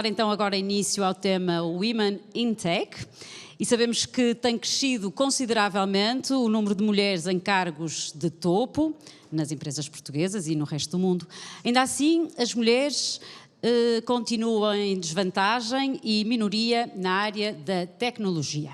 Então agora início ao tema Women in Tech e sabemos que tem crescido consideravelmente o número de mulheres em cargos de topo nas empresas portuguesas e no resto do mundo. Ainda assim, as mulheres continuam em desvantagem e minoria na área da tecnologia.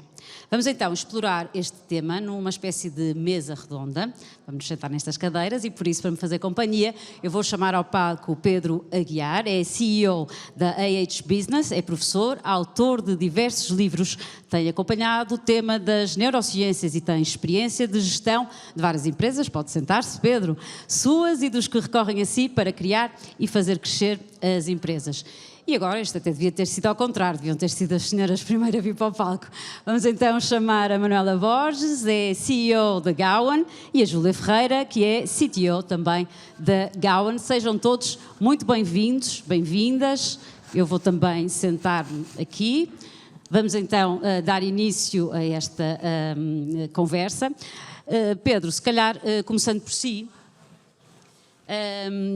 Vamos então explorar este tema numa espécie de mesa redonda. Vamos nos sentar nestas cadeiras e por isso, para me fazer companhia, eu vou chamar ao palco o Pedro Aguiar, é CEO da AH Business, é professor, autor de diversos livros, tem acompanhado o tema das neurociências e tem experiência de gestão de várias empresas. Pode sentar-se, Pedro, suas e dos que recorrem a si para criar e fazer crescer as empresas. E agora, isto até devia ter sido ao contrário, deviam ter sido as senhoras primeiro a vir para o palco. Vamos então chamar a Manuela Borges, é CEO da Gowan, e a Júlia Ferreira, que é CTO também da Gowan. Sejam todos muito bem-vindos, bem-vindas. Eu vou também sentar-me aqui. Vamos então dar início a esta conversa. Pedro, se calhar começando por si,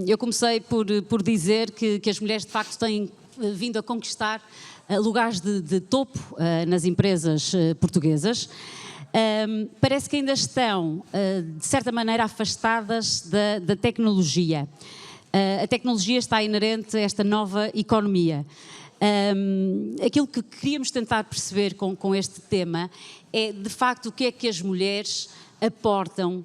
eu comecei por dizer que as mulheres de facto têm vindo a conquistar lugares de topo nas empresas portuguesas. Parece que ainda estão, de certa maneira, afastadas da tecnologia. A tecnologia está inerente a esta nova economia. Aquilo que queríamos tentar perceber com este tema é, de facto, o que é que as mulheres aportam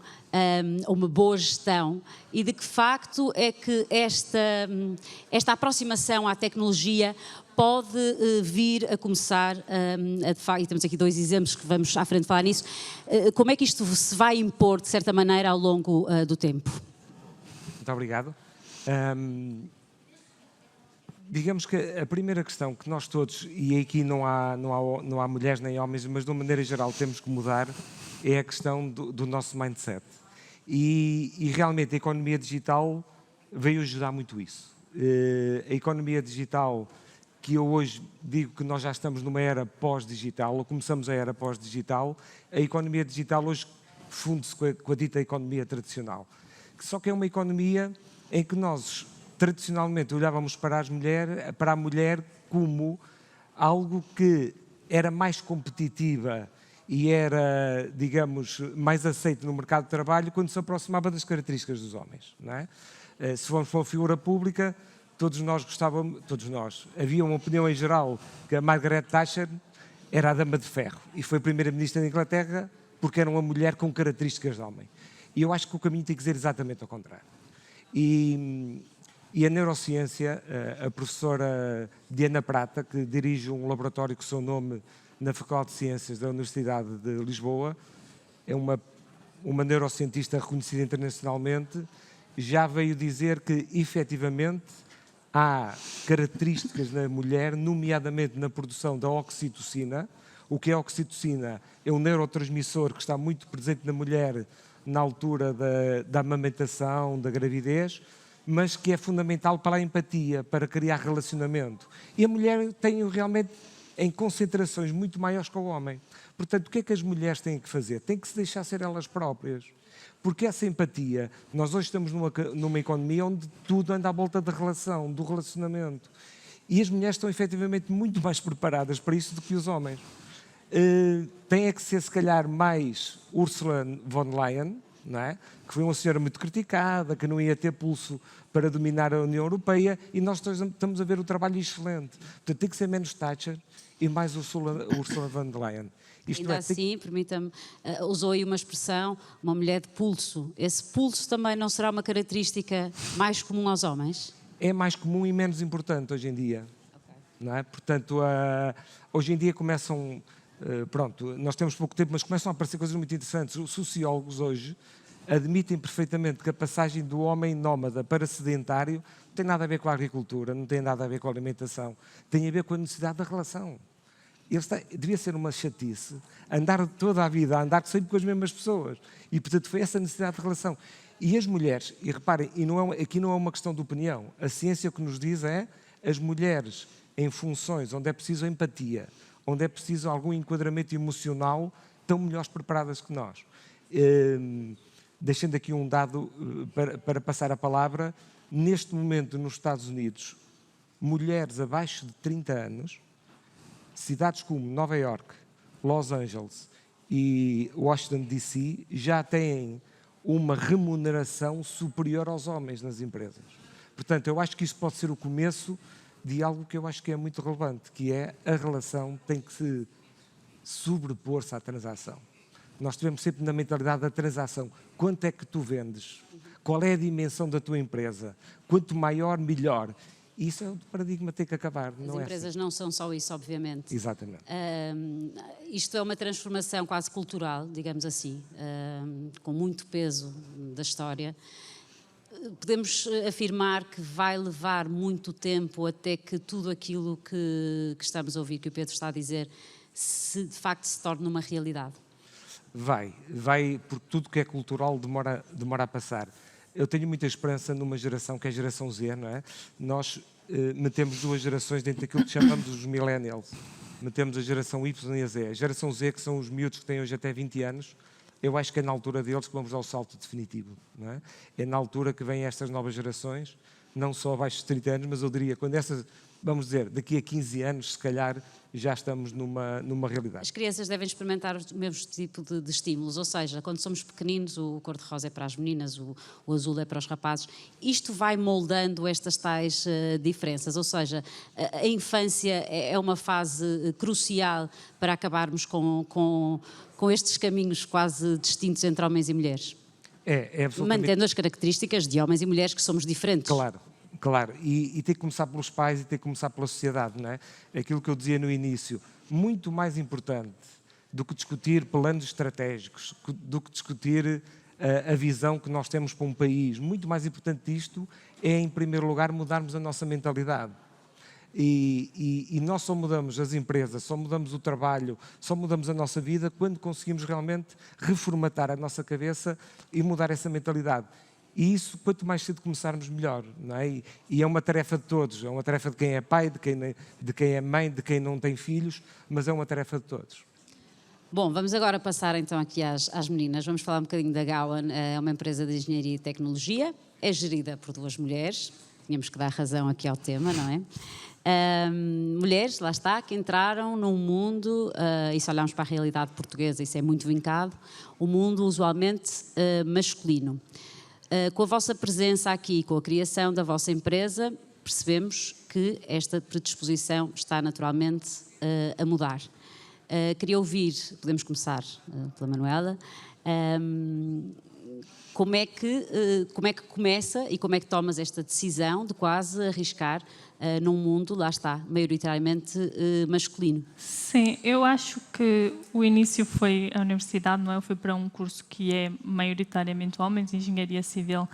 a uma boa gestão e de que facto é que esta aproximação à tecnologia pode vir a começar e temos aqui dois exemplos que vamos à frente falar nisso. Como é que isto se vai impor, de certa maneira, ao longo do tempo? Muito obrigado. Digamos que a primeira questão que nós todos, e aqui não há mulheres nem homens, mas de uma maneira geral temos que mudar, é a questão do nosso mindset. E realmente a economia digital veio ajudar muito isso. A economia digital, que eu hoje digo que nós já estamos numa era pós-digital, ou começamos a era pós-digital, a economia digital hoje funde-se com a dita economia tradicional. Só que é uma economia em que nós tradicionalmente olhávamos para a mulher como algo que era mais competitiva e era, digamos, mais aceito no mercado de trabalho quando se aproximava das características dos homens, não é? Se formos para uma figura pública, todos nós, havia uma opinião em geral que a Margaret Thatcher era a dama de ferro e foi primeira-ministra da Inglaterra porque era uma mulher com características de homem. E eu acho que o caminho tem que ser exatamente ao contrário. E a neurociência, a professora Diana Prata, que dirige um laboratório com o seu nome na Faculdade de Ciências da Universidade de Lisboa, é uma neurocientista reconhecida internacionalmente, já veio dizer que, efetivamente, há características na mulher, nomeadamente na produção da oxitocina. O que é a oxitocina? É um neurotransmissor que está muito presente na mulher na altura da amamentação, da gravidez, mas que é fundamental para a empatia, para criar relacionamento. E a mulher tem realmente em concentrações muito maiores que o homem. Portanto, o que é que as mulheres têm que fazer? Têm que se deixar ser elas próprias. Porque essa empatia, nós hoje estamos numa economia onde tudo anda à volta da relação, do relacionamento. E as mulheres estão efetivamente muito mais preparadas para isso do que os homens. Tem que ser, se calhar, mais Ursula von Leyen, não é? Que foi uma senhora muito criticada, que não ia ter pulso para dominar a União Europeia, e nós estamos a ver o trabalho excelente. Portanto, tem que ser menos Thatcher e mais Ursula von der Leyen. Ainda assim, permita-me, usou aí uma expressão, uma mulher de pulso. Esse pulso também não será uma característica mais comum aos homens? É mais comum e menos importante hoje em dia. Okay. Não é? Portanto, hoje em dia começam... nós temos pouco tempo, mas começam a aparecer coisas muito interessantes. Os sociólogos hoje admitem perfeitamente que a passagem do homem nómada para sedentário não tem nada a ver com a agricultura, não tem nada a ver com a alimentação, tem a ver com a necessidade da relação. Devia ser uma chatice andar toda a vida, andar sempre com as mesmas pessoas. E, portanto, foi essa necessidade de relação. E as mulheres, e reparem, aqui não é uma questão de opinião, a ciência que nos diz é as mulheres em funções onde é preciso empatia, onde é preciso algum enquadramento emocional, estão melhores preparadas que nós. Deixando aqui um dado para passar a palavra, neste momento nos Estados Unidos, mulheres abaixo de 30 anos, cidades como Nova York, Los Angeles e Washington DC já têm uma remuneração superior aos homens nas empresas. Portanto, eu acho que isso pode ser o começo de algo que eu acho que é muito relevante, que é a relação tem que se sobrepor-se à transação. Nós tivemos sempre na mentalidade da transação. Quanto é que tu vendes? Qual é a dimensão da tua empresa? Quanto maior, melhor. Isso é o paradigma que tem que acabar. As empresas não são só isso, obviamente. Exatamente. Isto é uma transformação quase cultural, digamos assim, com muito peso da história. Podemos afirmar que vai levar muito tempo até que tudo aquilo que estamos a ouvir, que o Pedro está a dizer, de facto se torne uma realidade. Vai, porque tudo que é cultural demora a passar. Eu tenho muita esperança numa geração que é a geração Z, não é? Nós metemos duas gerações dentro daquilo que chamamos os millennials. Metemos a geração Y e a Z. A geração Z, que são os miúdos que têm hoje até 20 anos, eu acho que é na altura deles que vamos dar o salto definitivo, não é? É na altura que vêm estas novas gerações, não só abaixo de 30 anos, mas eu diria, quando essas, vamos dizer, daqui a 15 anos, se calhar, já estamos numa realidade. As crianças devem experimentar o mesmo tipo de estímulos, ou seja, quando somos pequeninos, o cor-de-rosa é para as meninas, o azul é para os rapazes. Isto vai moldando estas tais diferenças, ou seja, a infância é uma fase crucial para acabarmos com estes caminhos quase distintos entre homens e mulheres. É absolutamente... Mantendo as características de homens e mulheres que somos diferentes. Claro, e tem que começar pelos pais e tem que começar pela sociedade, não é? Aquilo que eu dizia no início, muito mais importante do que discutir planos estratégicos, do que discutir a visão que nós temos para um país, muito mais importante disto é, em primeiro lugar, mudarmos a nossa mentalidade. E nós só mudamos as empresas, só mudamos o trabalho, só mudamos a nossa vida quando conseguimos realmente reformatar a nossa cabeça e mudar essa mentalidade. E isso, quanto mais cedo começarmos, melhor, não é? E é uma tarefa de todos, é uma tarefa de quem é pai, de quem é mãe, de quem não tem filhos, mas é uma tarefa de todos. Bom, vamos agora passar então aqui às meninas. Vamos falar um bocadinho da Gowan, é uma empresa de engenharia e tecnologia, é gerida por duas mulheres, tínhamos que dar razão aqui ao tema, não é? Mulheres, lá está, que entraram num mundo, e se olharmos para a realidade portuguesa, isso é muito vincado, o mundo usualmente masculino. Com a vossa presença aqui, com a criação da vossa empresa, percebemos que esta predisposição está naturalmente a mudar. Queria ouvir, podemos começar pela Manuela, como é que começa e como é que tomas esta decisão de quase arriscar num mundo, lá está, maioritariamente masculino? Sim, eu acho que o início foi a universidade, não é? Eu fui para um curso que é maioritariamente homens, engenharia civil.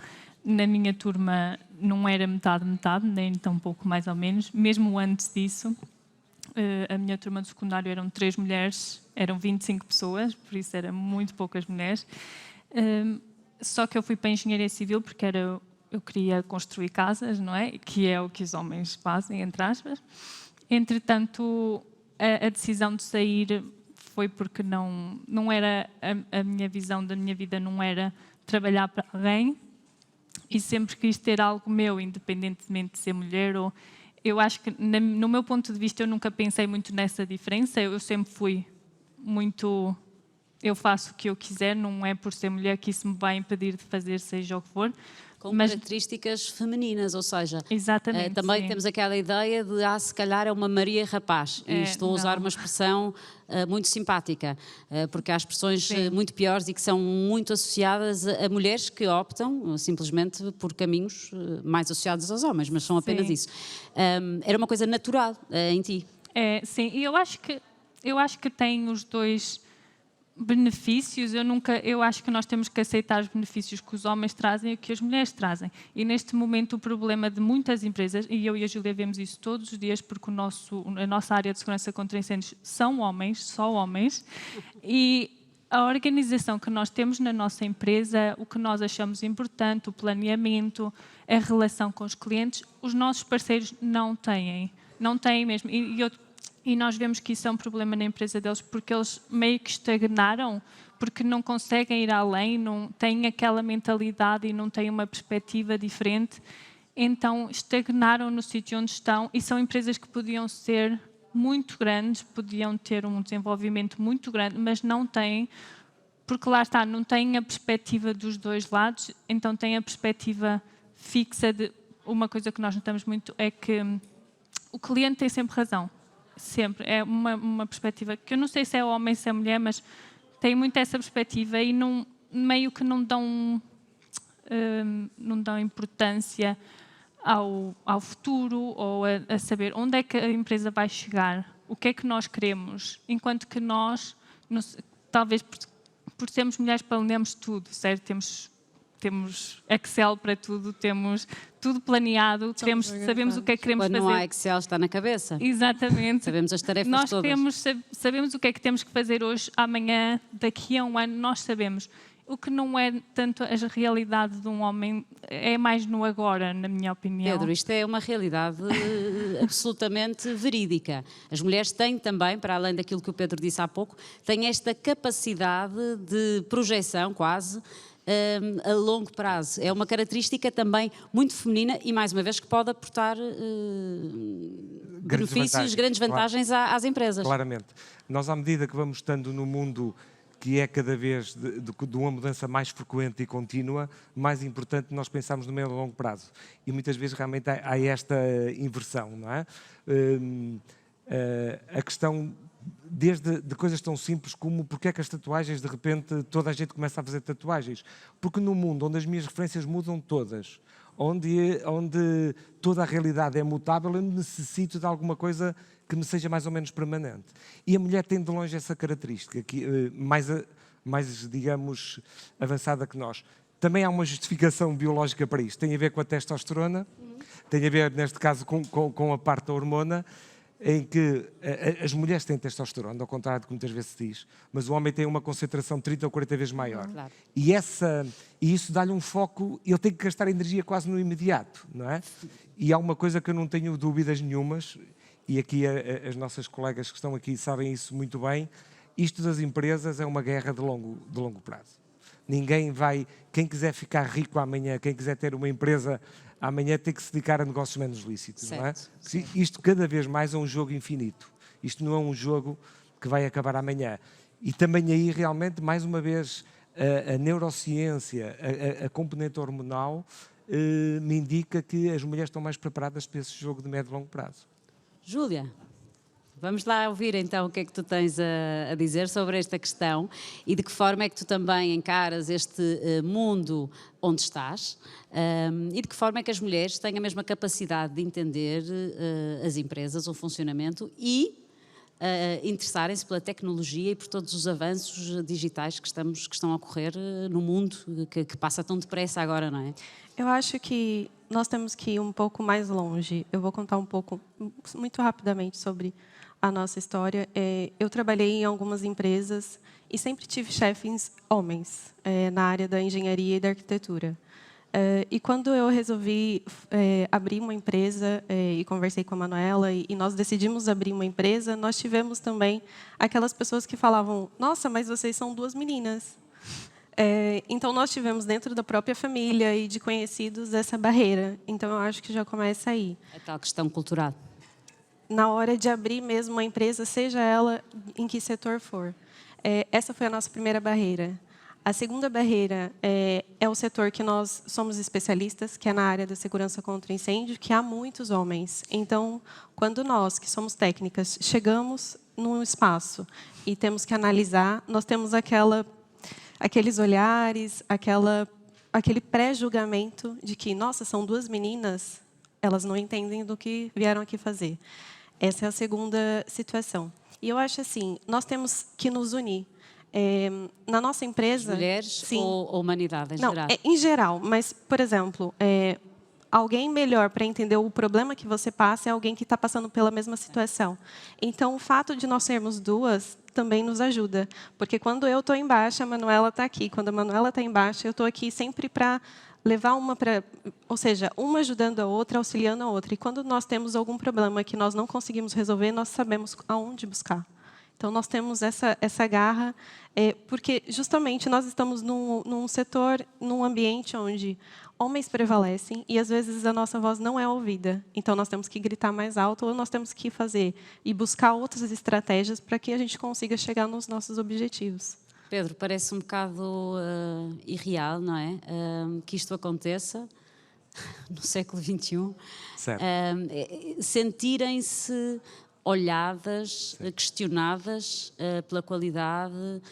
Na minha turma não era metade, nem tão pouco mais ou menos. Mesmo antes disso, a minha turma do secundário eram 3 mulheres, eram 25 pessoas, por isso eram muito poucas mulheres. Só que eu fui para a engenharia civil porque eu queria construir casas, não é? Que é o que os homens fazem, entre aspas. Entretanto, a decisão de sair foi porque não era a minha visão da minha vida, não era trabalhar para alguém, e sempre quis ter algo meu, independentemente de ser mulher ou... Eu acho que, no meu ponto de vista, eu nunca pensei muito nessa diferença. Eu sempre fui muito... Eu faço o que eu quiser, não é por ser mulher que isso me vai impedir de fazer seja o que for. Com características femininas, ou seja, exatamente, também sim. Temos aquela ideia de, se calhar é uma Maria Rapaz, e estou a usar uma expressão muito simpática, porque há expressões muito piores e que são muito associadas a mulheres que optam simplesmente por caminhos mais associados aos homens, mas são apenas isso. Era uma coisa natural em ti. Sim, e eu acho que tem os dois benefícios. Eu acho que nós temos que aceitar os benefícios que os homens trazem e que as mulheres trazem. E neste momento o problema de muitas empresas, e eu e a Júlia vemos isso todos os dias, porque a nossa área de segurança contra incêndios são homens, só homens, e a organização que nós temos na nossa empresa, o que nós achamos importante, o planeamento, a relação com os clientes, os nossos parceiros não têm mesmo. E nós vemos que isso é um problema na empresa deles, porque eles meio que estagnaram, porque não conseguem ir além, não têm aquela mentalidade e não têm uma perspectiva diferente. então estagnaram no sítio onde estão e são empresas que podiam ser muito grandes, podiam ter um desenvolvimento muito grande, mas não têm, porque lá está, não têm a perspectiva dos dois lados, então têm a perspectiva fixa de... Uma coisa que nós notamos muito é que o cliente tem sempre razão, sempre. É uma perspectiva que eu não sei se é homem, se é mulher, mas tem muito essa perspectiva e não, meio que não dão importância ao futuro ou a saber onde é que a empresa vai chegar, o que é que nós queremos, enquanto que nós, talvez por sermos mulheres, planejamos tudo, certo? Temos Excel para tudo, temos tudo planeado, sabemos o que é que queremos Quando fazer. não há Excel, está na cabeça. Exatamente. Sabemos as tarefas todas. Sabemos o que é que temos que fazer hoje, amanhã, daqui a um ano, nós sabemos. O que não é tanto a realidade de um homem, é mais no agora, na minha opinião. Pedro, isto é uma realidade absolutamente verídica. As mulheres têm também, para além daquilo que o Pedro disse há pouco, têm esta capacidade de projeção quase a longo prazo. É uma característica também muito feminina e, mais uma vez, que pode aportar benefícios, grandes vantagens às empresas. Claramente. Nós, à medida que vamos estando no mundo que é cada vez de uma mudança mais frequente e contínua, mais importante nós pensarmos no médio e longo prazo. E muitas vezes realmente há esta inversão, não é? A questão, desde de coisas tão simples como porque é que as tatuagens, de repente, toda a gente começa a fazer tatuagens. Porque no mundo onde as minhas referências mudam todas, onde toda a realidade é mutável, eu necessito de alguma coisa que me seja mais ou menos permanente. E a mulher tem de longe essa característica, mais digamos, avançada que nós. Também há uma justificação biológica para isto. Tem a ver com a testosterona, tem a ver, neste caso, com a parte da hormona, em que as mulheres têm testosterona, ao contrário do que muitas vezes se diz, mas o homem tem uma concentração 30 ou 40 vezes maior. Claro. E isso dá-lhe um foco, ele tem que gastar energia quase no imediato, não é? E há uma coisa que eu não tenho dúvidas nenhumas, e aqui as nossas colegas que estão aqui sabem isso muito bem, isto das empresas é uma guerra de longo prazo. Ninguém vai, quem quiser ficar rico amanhã, quem quiser ter uma empresa amanhã, tem que se dedicar a negócios menos lícitos, não é? Isto cada vez mais é um jogo infinito. Isto não é um jogo que vai acabar amanhã. E também aí realmente, mais uma vez, a neurociência, a componente hormonal, me indica que as mulheres estão mais preparadas para esse jogo de médio e longo prazo. Júlia, vamos lá ouvir então o que é que tu tens a dizer sobre esta questão e de que forma é que tu também encaras este mundo onde estás e de que forma é que as mulheres têm a mesma capacidade de entender as empresas, o funcionamento e interessarem-se pela tecnologia e por todos os avanços digitais que estão a ocorrer no mundo, que passa tão depressa agora, não é? Eu acho que nós temos que ir um pouco mais longe. Eu vou contar um pouco, muito rapidamente, sobre a nossa história. Eu trabalhei em algumas empresas e sempre tive chefes homens na área da engenharia e da arquitetura. E quando eu resolvi abrir uma empresa e conversei com a Manuela e nós decidimos abrir uma empresa, nós tivemos também aquelas pessoas que falavam: nossa, mas vocês são duas meninas. Então, nós tivemos dentro da própria família e de conhecidos essa barreira. Então, eu acho que já começa aí. A tal questão cultural. Na hora de abrir mesmo uma empresa, seja ela em que setor for. Essa foi a nossa primeira barreira. A segunda barreira é o setor que nós somos especialistas, que é na área da segurança contra incêndio, que há muitos homens. Então, quando nós, que somos técnicas, chegamos num espaço e temos que analisar, nós temos aqueles olhares, aquele pré-julgamento de que, nossa, são duas meninas, elas não entendem do que vieram aqui fazer. Essa é a segunda situação. E eu acho assim, nós temos que nos unir. Na nossa empresa... Mulheres sim, ou humanidade em não, geral? Em geral, mas, por exemplo, alguém melhor para entender o problema que você passa é alguém que está passando pela mesma situação. Então, o fato de nós sermos duas também nos ajuda. Porque quando eu estou embaixo, a Manuela está aqui. Quando a Manuela está embaixo, eu estou aqui sempre para levar uma para... Ou seja, uma ajudando a outra, auxiliando a outra. E quando nós temos algum problema que nós não conseguimos resolver, nós sabemos aonde buscar. Então, nós temos essa garra, porque justamente nós estamos num setor, num ambiente onde homens prevalecem e, às vezes, a nossa voz não é ouvida. Então, nós temos que gritar mais alto ou nós temos que fazer e buscar outras estratégias para que a gente consiga chegar nos nossos objetivos. Pedro, parece um bocado irreal, não é? Que isto aconteça no século XXI. Certo. Sentirem-se olhadas, questionadas pela qualidade.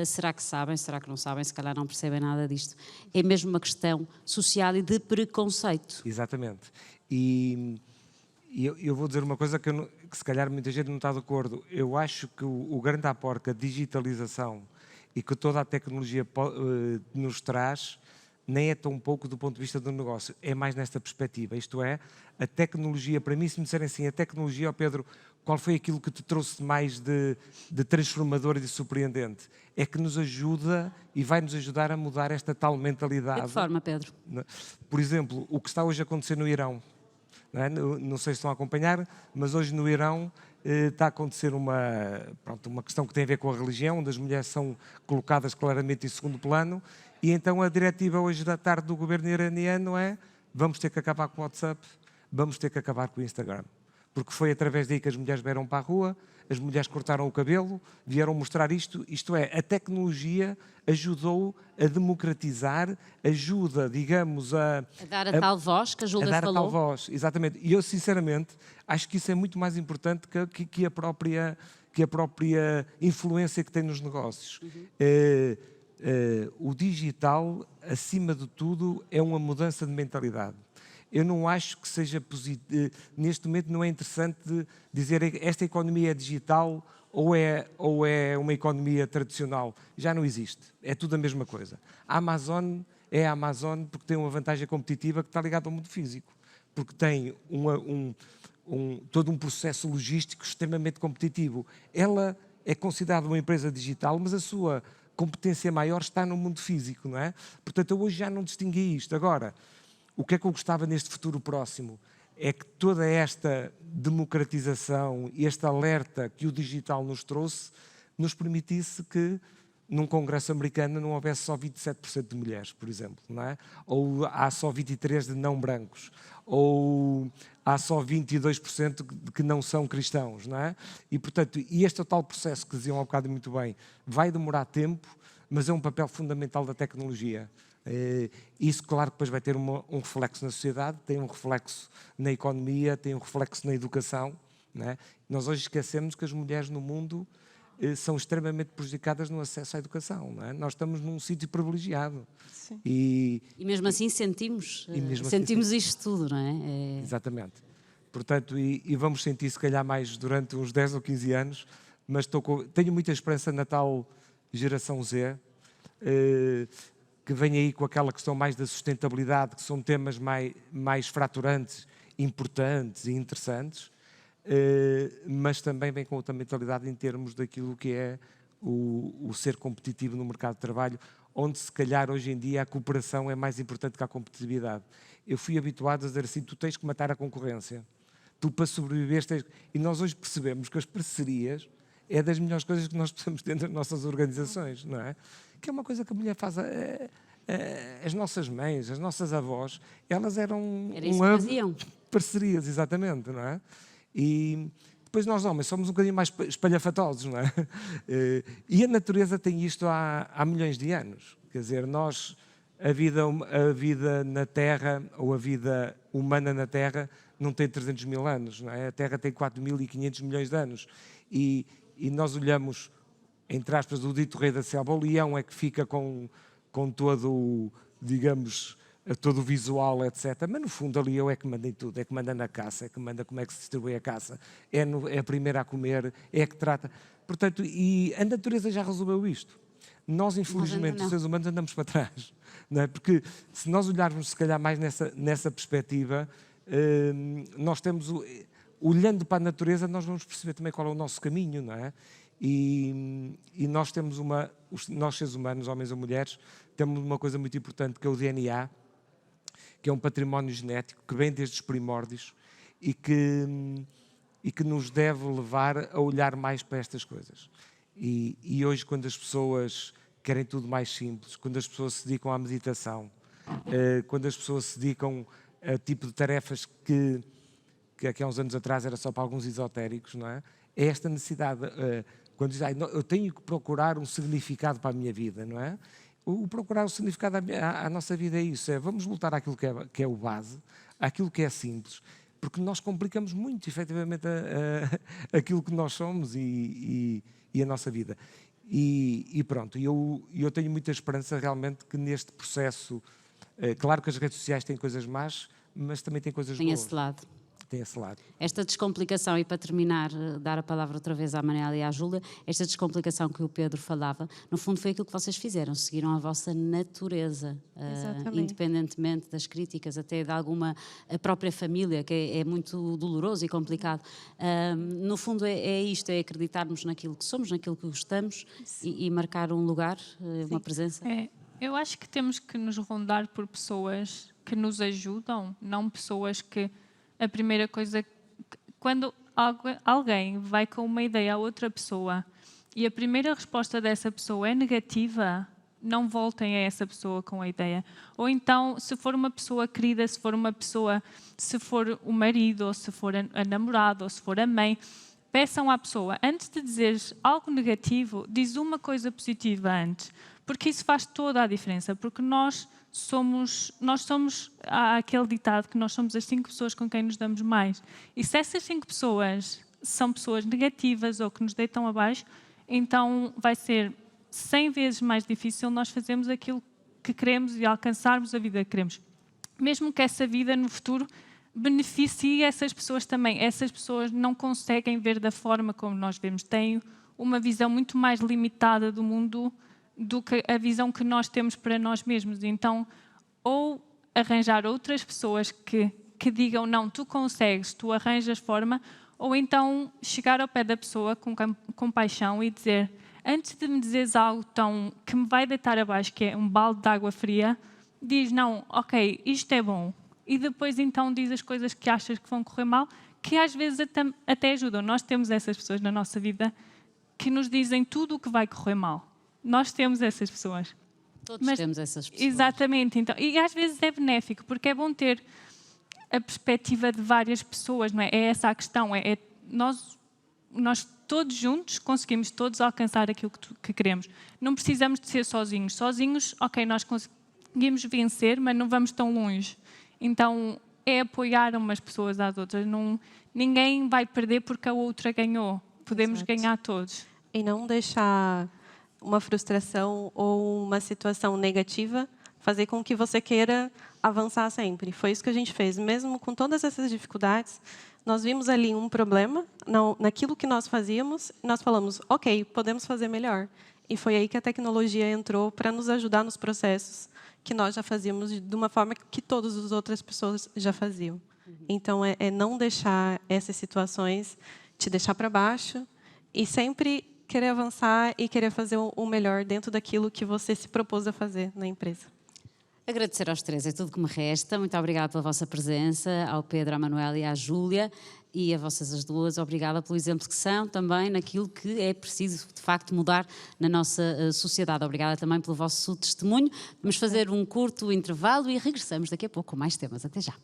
Será que sabem? Será que não sabem? Se calhar não percebem nada disto. É mesmo uma questão social e de preconceito. Exatamente. E eu vou dizer uma coisa que se calhar muita gente não está de acordo. Eu acho que o grande aporte que a digitalização e que toda a tecnologia nos traz nem é tão pouco do ponto de vista do negócio, é mais nesta perspectiva. Isto é, a tecnologia, para mim, se me disserem assim, a tecnologia, Pedro, qual foi aquilo que te trouxe mais de transformador e de surpreendente? É que nos ajuda e vai nos ajudar a mudar esta tal mentalidade. De que forma, Pedro? Por exemplo, o que está hoje a acontecer no Irão. Não sei se estão a acompanhar, mas hoje no Irão está a acontecer uma questão que tem a ver com a religião, onde as mulheres são colocadas claramente em segundo plano, e então a diretiva hoje da tarde do governo iraniano é: vamos ter que acabar com o WhatsApp, vamos ter que acabar com o Instagram. Porque foi através daí que as mulheres vieram para a rua, as mulheres cortaram o cabelo, vieram mostrar isto. Isto é, a tecnologia ajudou a democratizar, ajuda, digamos, A dar a tal voz que a Júlia dar falou. a tal voz, exatamente. E eu, sinceramente, acho que isso é muito mais importante que a própria influência que tem nos negócios. O digital, acima de tudo, é uma mudança de mentalidade. Eu não acho que seja positivo. Neste momento não é interessante dizer que esta economia é digital ou é uma economia tradicional. Já não existe. É tudo a mesma coisa. A Amazon é a Amazon porque tem uma vantagem competitiva que está ligada ao mundo físico. Porque tem todo um processo logístico extremamente competitivo. Ela é considerada uma empresa digital, mas a sua competência maior está no mundo físico, não é? Portanto, eu hoje já não distingui isto. Agora, o que é que eu gostava neste futuro próximo? É que toda esta democratização e este alerta que o digital nos trouxe nos permitisse que num congresso americano não houvesse só 27% de mulheres, por exemplo, não é? Ou há só 23% de não brancos, ou há só 22% de que não são cristãos, não é? E, portanto, este é o tal processo que diziam há bocado muito bem, vai demorar tempo, mas é um papel fundamental da tecnologia. Isso, claro, que depois vai ter um reflexo na sociedade, tem um reflexo na economia, tem um reflexo na educação, não é? Nós hoje esquecemos que as mulheres no mundo são extremamente prejudicadas no acesso à educação, não é? Nós estamos num sítio privilegiado. E mesmo assim sentimos isto tudo, não é? Exatamente. Portanto, e vamos sentir se calhar mais durante uns 10 ou 15 anos, mas tenho muita esperança na tal geração Z, que vem aí com aquela questão mais da sustentabilidade, que são temas mais fraturantes, importantes e interessantes, mas também vem com outra mentalidade em termos daquilo que é o ser competitivo no mercado de trabalho, onde se calhar hoje em dia a cooperação é mais importante que a competitividade. Eu fui habituado a dizer assim: tu tens que matar a concorrência, tu para sobreviver tens... E nós hoje percebemos que as parcerias é das melhores coisas que nós precisamos ter nas nossas organizações, não é? Que é uma coisa que a mulher faz. As nossas mães, as nossas avós, elas eram Era isso que faziam. Parcerias, exatamente, não é? E depois nós, homens, somos um bocadinho mais espalhafatosos, não é? E a natureza tem isto há milhões de anos. Quer dizer, a vida na Terra, ou a vida humana na Terra, não tem 300 mil anos, não é? A Terra tem 4.500 milhões de anos. E nós olhamos, entre aspas, o dito rei da selva, o leão é que fica com todo, digamos, todo o visual, etc. Mas, no fundo, ali eu é que mando em tudo. É que manda na caça, é que manda como é que se distribui a caça. É a primeira a comer, é a que trata. Portanto, e a natureza já resolveu isto. Nós, infelizmente, os seres humanos andamos para trás. Não é? Porque se nós olharmos, se calhar, mais nessa perspectiva, nós temos... Olhando para a natureza, nós vamos perceber também qual é o nosso caminho, não é? E nós temos nós seres humanos, homens ou mulheres, temos uma coisa muito importante que é o DNA, que é um património genético que vem desde os primórdios e que e que nos deve levar a olhar mais para estas coisas. E hoje, quando as pessoas querem tudo mais simples, quando as pessoas se dedicam à meditação, quando as pessoas se dedicam a tipo de tarefas que aqui há uns anos atrás era só para alguns esotéricos, não é? É esta necessidade, quando dizem, eu tenho que procurar um significado para a minha vida, não é? O procurar o significado à nossa vida é isso, vamos voltar àquilo que é o base, àquilo que é simples, porque nós complicamos muito, efetivamente, aquilo que nós somos e a nossa vida. E pronto, eu tenho muita esperança realmente que neste processo, claro que as redes sociais têm coisas más, mas também têm coisas boas. Tem esse lado. Tem esse lado. Esta descomplicação, e para terminar, dar a palavra outra vez à Manela e à Júlia, esta descomplicação que o Pedro falava, no fundo foi aquilo que vocês fizeram, seguiram a vossa natureza, independentemente das críticas, até de alguma a própria família, que é muito doloroso e complicado. No fundo é isto, é acreditarmos naquilo que somos, naquilo que gostamos e marcar um lugar, uma presença. Eu acho que temos que nos rondar por pessoas que nos ajudam, não pessoas que... A primeira coisa, quando alguém vai com uma ideia a outra pessoa e a primeira resposta dessa pessoa é negativa, não voltem a essa pessoa com a ideia. Ou então, se for uma pessoa querida, se for o marido, ou se for a namorada, ou se for a mãe, peçam à pessoa, antes de dizeres algo negativo, diz uma coisa positiva antes, porque isso faz toda a diferença, porque nós somos, há aquele ditado que nós somos as 5 pessoas com quem nos damos mais. E se essas 5 pessoas são pessoas negativas ou que nos deitam abaixo, então vai ser 100 vezes mais difícil nós fazermos aquilo que queremos e alcançarmos a vida que queremos. Mesmo que essa vida no futuro beneficie essas pessoas também. Essas pessoas não conseguem ver da forma como nós vemos. Têm uma visão muito mais limitada do mundo do que a visão que nós temos para nós mesmos. Então, ou arranjar outras pessoas que digam, não, tu consegues, tu arranjas forma, ou então chegar ao pé da pessoa com compaixão e dizer, antes de me dizeres algo que me vai deitar abaixo, que é um balde de água fria, diz, não, ok, isto é bom. E depois então diz as coisas que achas que vão correr mal, que às vezes até ajudam. Nós temos essas pessoas na nossa vida que nos dizem tudo o que vai correr mal. Nós temos essas pessoas. Todos temos essas pessoas. Exatamente. Então, e às vezes é benéfico, porque é bom ter a perspectiva de várias pessoas, não é? É essa a questão. Nós todos juntos conseguimos todos alcançar aquilo que queremos. Não precisamos de ser sozinhos. Sozinhos, ok, nós conseguimos vencer, mas não vamos tão longe. Então, é apoiar umas pessoas às outras. Ninguém vai perder porque a outra ganhou. Podemos ganhar todos. E não deixar uma frustração ou uma situação negativa fazer com que você queira avançar sempre. Foi isso que a gente fez. Mesmo com todas essas dificuldades, nós vimos ali um problema naquilo que nós fazíamos, nós falamos, ok, podemos fazer melhor. E foi aí que a tecnologia entrou para nos ajudar nos processos que nós já fazíamos de uma forma que todas as outras pessoas já faziam. Então, é não deixar essas situações te deixar para baixo e sempre querer avançar e querer fazer o melhor dentro daquilo que você se propôs a fazer na empresa. Agradecer aos três, é tudo que me resta. Muito obrigada pela vossa presença, ao Pedro, à Manuela e à Júlia, e a vocês as duas, obrigada pelo exemplo que são também naquilo que é preciso, de facto, mudar na nossa sociedade. Obrigada também pelo vosso testemunho. Vamos fazer um curto intervalo e regressamos daqui a pouco com mais temas. Até já.